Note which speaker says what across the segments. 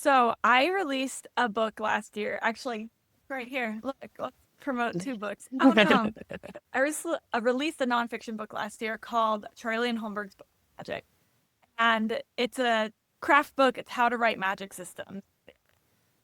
Speaker 1: So I released a book last year. Actually, right here. Look, let's promote two books. Oh no. I released a nonfiction book last year called Charlie and Holmberg's Book of Magic. And it's a craft book. It's how to write magic systems.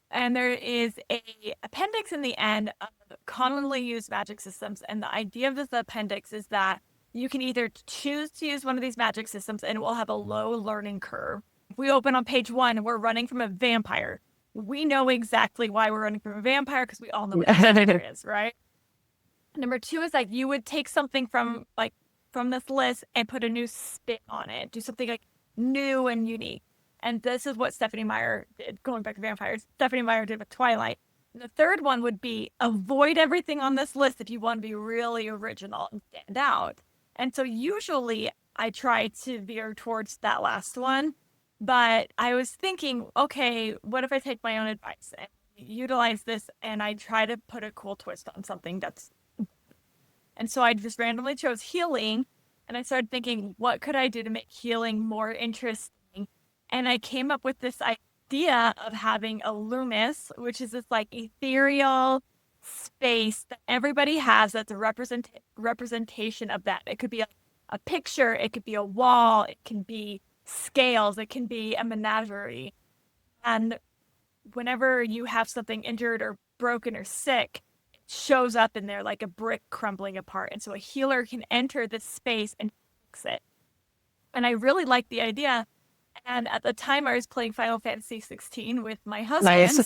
Speaker 1: And there is a appendix in the end of commonly used magic systems. And the idea of this appendix is that you can either choose to use one of these magic systems and it will have a low learning curve. If we open on page 1 and we're running from a vampire, we know exactly why we're running from a vampire because we all know what a vampire is, right? Number 2 is like you would take something from this list and put a new spin on it, do something like new and unique. And this is what Stephanie Meyer did, going back to vampires. Stephanie Meyer did with Twilight. And the third one would be avoid everything on this list if you want to be really original and stand out. And so usually I try to veer towards that last one. But I was thinking, okay, what if I take my own advice and utilize this and I try to put a cool twist on something that's... And so I just randomly chose healing. And I started thinking, what could I do to make healing more interesting? And I came up with this idea of having a Loomis, which is this like ethereal space that everybody has that's a representation of that. It could be a picture, it could be a wall, it can be scales, it can be a menagerie. And whenever you have something injured or broken or sick, it shows up in there like a brick crumbling apart. And so a healer can enter this space and fix it. And I really liked the idea. And at the time, I was playing Final Fantasy 16 with my husband.
Speaker 2: Nice.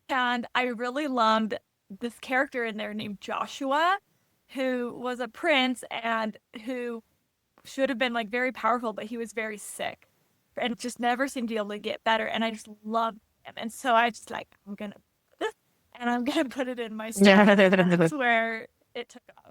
Speaker 1: And I really loved this character in there named Joshua, who was a prince and who should have been like very powerful, but he was very sick and just never seemed to be able to get better. And I just loved him. And so I just like, I'm going to put this and I'm going to put it in my story. That's where it took off.